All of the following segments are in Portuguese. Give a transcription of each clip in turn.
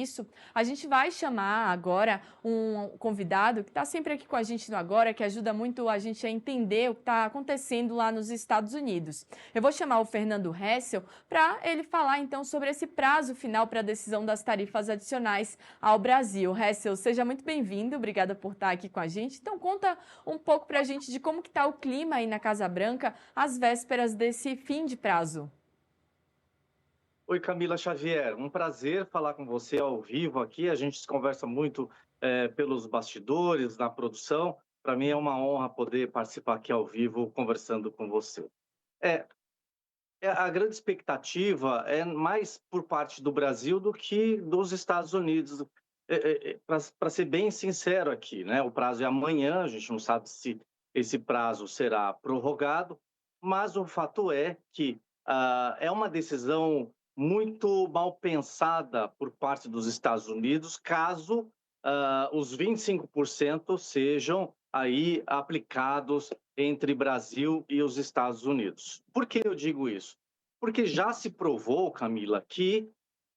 isso, a gente vai chamar agora um convidado que está sempre aqui com a gente no Agora, que ajuda muito a gente a entender o que está acontecendo lá nos Estados Unidos. Eu vou chamar o Fernando Hessel para ele falar então sobre esse prazo final para a decisão das tarifas adicionais ao Brasil. Hessel, seja muito bem-vindo, obrigada por estar aqui com a gente. Então conta um pouco para a gente de como que está o clima aí na Casa Branca às vésperas desse fim de prazo. Oi, Camila Xavier, um prazer falar com você ao vivo aqui. A gente se conversa muito pelos bastidores, na produção. Para mim é uma honra poder participar aqui ao vivo conversando com você. É, a grande expectativa é mais por parte do Brasil do que dos Estados Unidos. Para ser bem sincero aqui, né? O prazo é amanhã, a gente não sabe se esse prazo será prorrogado, mas o fato é que é uma decisão muito mal pensada por parte dos Estados Unidos, caso os 25% sejam aí aplicados entre Brasil e os Estados Unidos. Por que eu digo isso? Porque já se provou, Camila, que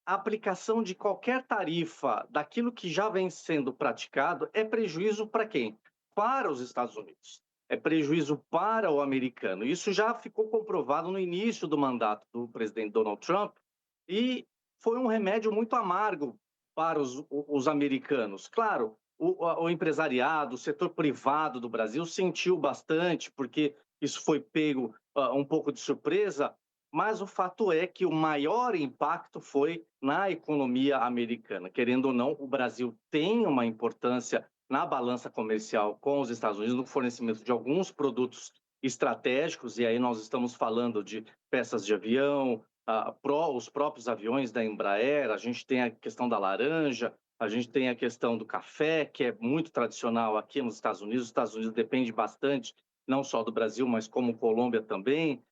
a aplicação de qualquer tarifa daquilo que já vem sendo praticado é prejuízo para quem? Para os Estados Unidos. É prejuízo para o americano. Isso já ficou comprovado no início do mandato do presidente Donald Trump e foi um remédio muito amargo para os americanos. Claro, o empresariado, o setor privado do Brasil sentiu bastante, porque isso foi pego um pouco de surpresa, mas o fato é que o maior impacto foi na economia americana. Querendo ou não, o Brasil tem uma importância na balança comercial com os Estados Unidos, no fornecimento de alguns produtos estratégicos, e aí nós estamos falando de peças de avião, os próprios aviões da Embraer, a gente tem a questão da laranja, a gente tem a questão do café, que é muito tradicional aqui nos Estados Unidos. Os Estados Unidos depende bastante, não só do Brasil, mas como Colômbia também.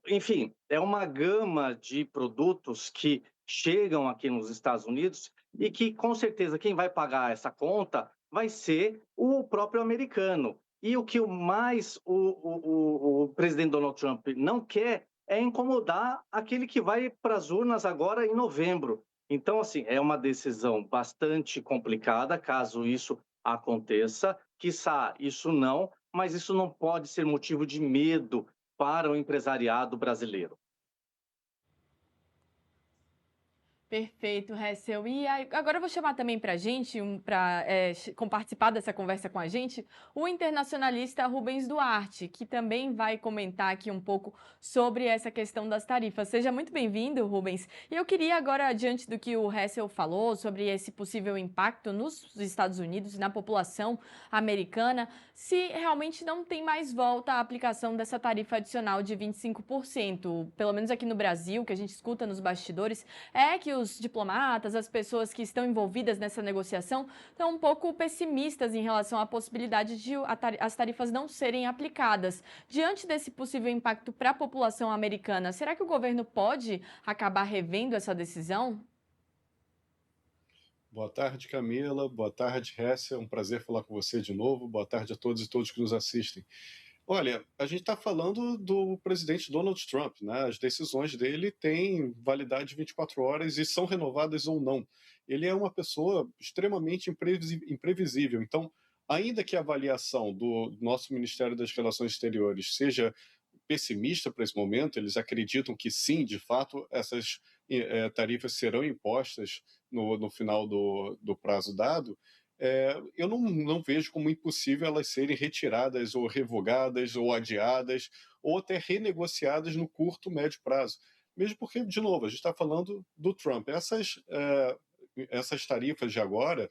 Enfim, é uma gama de produtos que chegam aqui nos Estados Unidos e que, com certeza, quem vai pagar essa conta vai ser o próprio americano. E o que mais o presidente Donald Trump não quer é incomodar aquele que vai para as urnas agora em novembro. Então, assim, é uma decisão bastante complicada, caso isso aconteça. Quiçá isso não, mas isso não pode ser motivo de medo para o empresariado brasileiro. Perfeito, Hessel. E agora eu vou chamar também para a gente, para participar dessa conversa com a gente, o internacionalista Rubens Duarte, que também vai comentar aqui um pouco sobre essa questão das tarifas. Seja muito bem-vindo, Rubens. E eu queria agora, diante do que o Hessel falou sobre esse possível impacto nos Estados Unidos e na população americana, se realmente não tem mais volta à aplicação dessa tarifa adicional de 25%. Pelo menos aqui no Brasil, que a gente escuta nos bastidores, é que os diplomatas, as pessoas que estão envolvidas nessa negociação, estão um pouco pessimistas em relação à possibilidade de as tarifas não serem aplicadas. Diante desse possível impacto para a população americana, será que o governo pode acabar revendo essa decisão? Boa tarde, Camila. Boa tarde, Hessel. É um prazer falar com você de novo. Boa tarde a todos e todos que nos assistem. Olha, a gente está falando do presidente Donald Trump, né? As decisões dele têm validade de 24 horas e são renovadas ou não. Ele é uma pessoa extremamente imprevisível. Então, ainda que a avaliação do nosso Ministério das Relações Exteriores seja pessimista para esse momento, eles acreditam que sim, de fato, essas tarifas serão impostas no final do prazo dado. Eu não vejo como impossível elas serem retiradas ou revogadas ou adiadas ou até renegociadas no curto, médio prazo. Mesmo porque, de novo, a gente está falando do Trump. Essas tarifas de agora,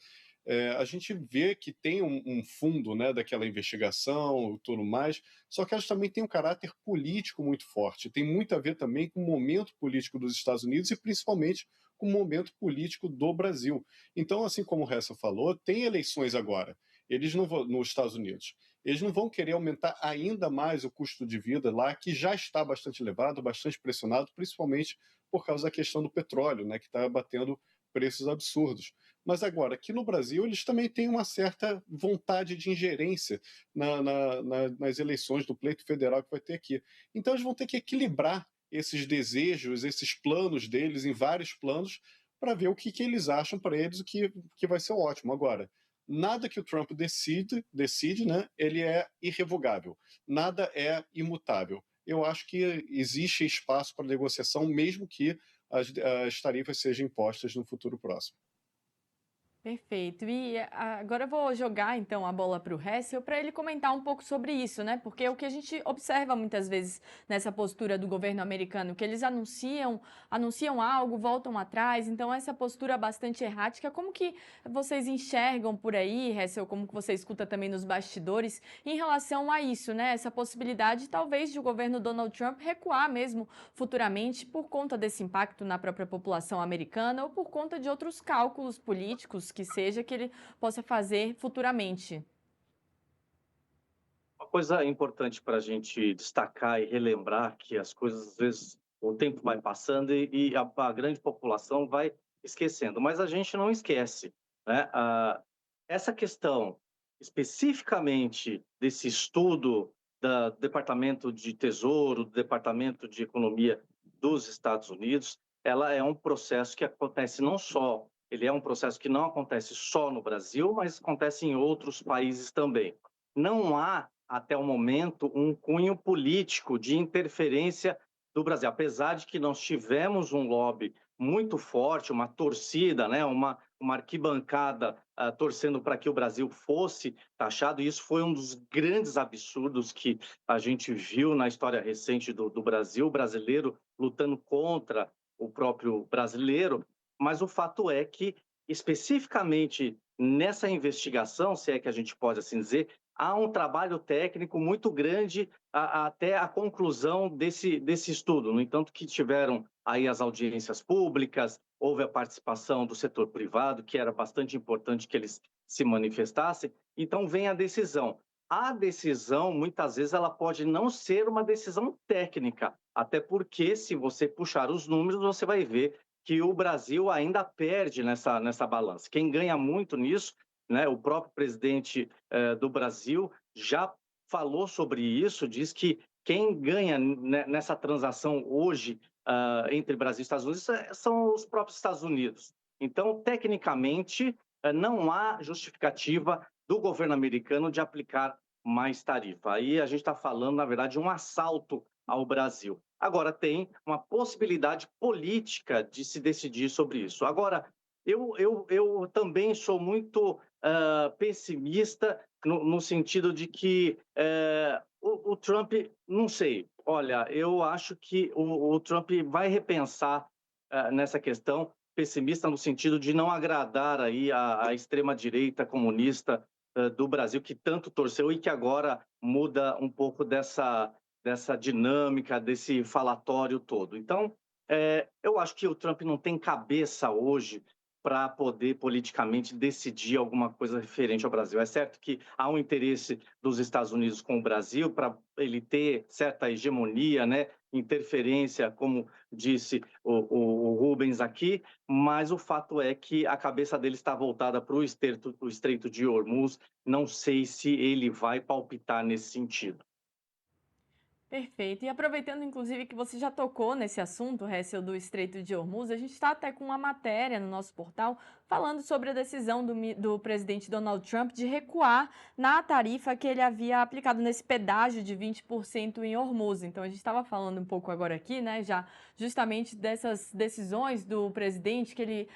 a gente vê que tem um fundo, né, daquela investigação e tudo mais, só que elas também têm um caráter político muito forte. Tem muito a ver também com o momento político dos Estados Unidos e principalmente com o momento político do Brasil. Então, assim como o Hessa falou, tem eleições agora. Eles não vão, nos Estados Unidos. Eles não vão querer aumentar ainda mais o custo de vida lá, que já está bastante elevado, bastante pressionado, principalmente por causa da questão do petróleo, né, que está batendo preços absurdos. Mas agora, aqui no Brasil, eles também têm uma certa vontade de ingerência nas eleições do pleito federal que vai ter aqui. Então, eles vão ter que equilibrar esses desejos, esses planos deles em vários planos, para ver o que eles acham para eles, o que vai ser ótimo. Agora, nada que o Trump decide, né, ele é irrevogável, nada é imutável. Eu acho que existe espaço para negociação, mesmo que as tarifas sejam impostas no futuro próximo. Perfeito. E agora eu vou jogar então a bola para o Hessel para ele comentar um pouco sobre isso, né? Porque é o que a gente observa muitas vezes nessa postura do governo americano, que eles anunciam algo, voltam atrás. Então essa postura bastante errática, como que vocês enxergam por aí, Hessel, como que você escuta também nos bastidores em relação a isso, né? Essa possibilidade talvez de o governo Donald Trump recuar mesmo futuramente por conta desse impacto na própria população americana ou por conta de outros cálculos políticos que seja que ele possa fazer futuramente. Uma coisa importante para a gente destacar e relembrar que as coisas, às vezes, o tempo vai passando e a grande população vai esquecendo, mas a gente não esquece, né? Essa questão especificamente desse estudo do Departamento de Tesouro, do Departamento de Economia dos Estados Unidos, ela é um processo que acontece não só, ele é um processo que não acontece só no Brasil, mas acontece em outros países também. Não há até o momento, um cunho político de interferência do Brasil. Apesar de que nós tivemos um lobby muito forte, uma torcida, né, uma arquibancada torcendo para que o Brasil fosse taxado, e isso foi um dos grandes absurdos que a gente viu na história recente do Brasil, o brasileiro lutando contra o próprio brasileiro, mas o fato é que, especificamente nessa investigação, se é que a gente pode assim dizer, há um trabalho técnico muito grande até a conclusão desse estudo. No entanto, que tiveram aí as audiências públicas, houve a participação do setor privado, que era bastante importante que eles se manifestassem. Então, vem a decisão. A decisão, muitas vezes, ela pode não ser uma decisão técnica, até porque, se você puxar os números, você vai ver que o Brasil ainda perde nessa balança. Quem ganha muito nisso, né, o próprio presidente do Brasil já falou sobre isso, diz que quem ganha nessa transação hoje entre Brasil e Estados Unidos são os próprios Estados Unidos. Então, tecnicamente, não há justificativa do governo americano de aplicar mais tarifa. Aí a gente está falando, na verdade, de um assalto ao Brasil. Agora, tem uma possibilidade política de se decidir sobre isso. Agora, eu também sou muito pessimista no sentido de que o Trump, não sei, olha, eu acho que o Trump vai repensar nessa questão, pessimista no sentido de não agradar aí a extrema-direita comunista do Brasil, que tanto torceu e que agora muda um pouco dessa dinâmica, desse falatório todo. Então, eu acho que o Trump não tem cabeça hoje para poder politicamente decidir alguma coisa referente ao Brasil. É certo que há um interesse dos Estados Unidos com o Brasil para ele ter certa hegemonia, né, interferência, como disse o Rubens aqui, mas o fato é que a cabeça dele está voltada para o Estreito de Hormuz. Não sei se ele vai palpitar nesse sentido. Perfeito. E aproveitando, inclusive, que você já tocou nesse assunto, Hessel, do Estreito de Hormuz, a gente está até com uma matéria no nosso portal falando sobre a decisão do presidente Donald Trump de recuar na tarifa que ele havia aplicado nesse pedágio de 20% em Hormuz. Então, a gente estava falando um pouco agora aqui, né, já justamente dessas decisões do presidente, que ele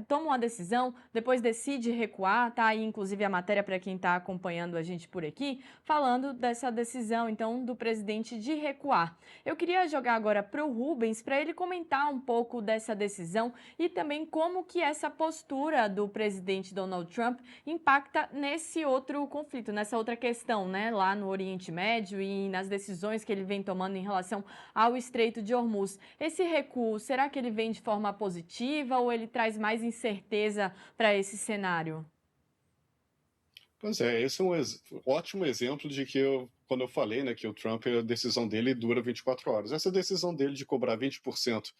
toma uma decisão, depois decide recuar, tá aí inclusive a matéria para quem está acompanhando a gente por aqui, falando dessa decisão, então, do presidente de recuar. Eu queria jogar agora para o Rubens para ele comentar um pouco dessa decisão e também como que essa postura do presidente Donald Trump impacta nesse outro conflito, nessa outra questão, né, lá no Oriente Médio e nas decisões que ele vem tomando em relação ao Estreito de Hormuz. Esse recuo, será que ele vem de forma positiva ou ele traz mais incerteza para esse cenário? Pois é, esse é um ótimo exemplo de que quando eu falei, né, que o Trump, a decisão dele dura 24 horas. Essa decisão dele de cobrar 20%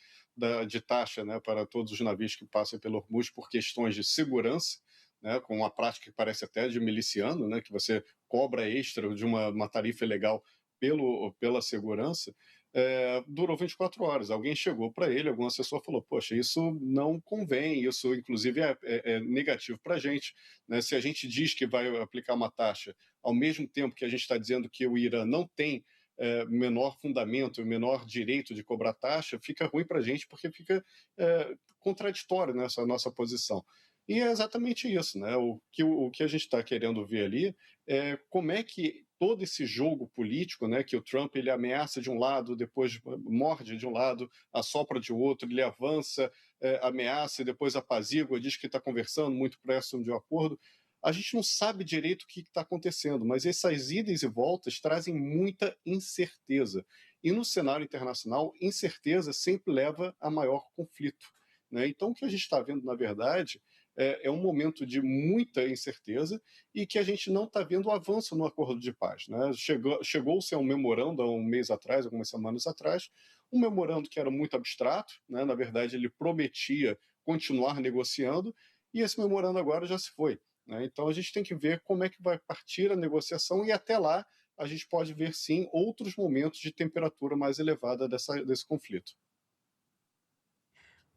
de taxa, né, para todos os navios que passam pelo Hormuz por questões de segurança, né, com uma prática que parece até de miliciano, né, que você cobra extra de uma tarifa ilegal pela segurança, durou 24 horas. Alguém chegou para ele, algum assessor falou: poxa, isso não convém, isso inclusive é negativo para a gente. Né? Se a gente diz que vai aplicar uma taxa, ao mesmo tempo que a gente está dizendo que o Irã não tem menor fundamento, menor direito de cobrar taxa, fica ruim para a gente, porque fica contraditório nessa nossa posição. E é exatamente isso, né? O que a gente está querendo ver ali é como é que todo esse jogo político, né, que o Trump ele ameaça de um lado, depois morde de um lado, assopra de outro, ele avança, ameaça e depois apazigua, diz que está conversando muito próximo de um acordo. A gente não sabe direito o que está acontecendo, mas essas idas e voltas trazem muita incerteza. E no cenário internacional, incerteza sempre leva a maior conflito. Né? Então, o que a gente está vendo, na verdade, é um momento de muita incerteza e que a gente não está vendo o avanço no acordo de paz. Né? Chegou-se a um memorando há um mês atrás, algumas semanas atrás, um memorando que era muito abstrato, né? Na verdade ele prometia continuar negociando, e esse memorando agora já se foi. Né? Então a gente tem que ver como é que vai partir a negociação e até lá a gente pode ver sim outros momentos de temperatura mais elevada desse conflito.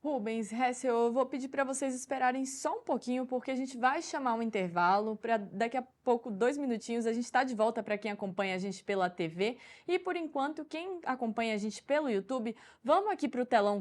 Rubens, Hessel, eu vou pedir para vocês esperarem só um pouquinho, porque a gente vai chamar um intervalo. Para daqui a pouco, 2 minutinhos, a gente está de volta para quem acompanha a gente pela TV. E por enquanto, quem acompanha a gente pelo YouTube, vamos aqui para o telão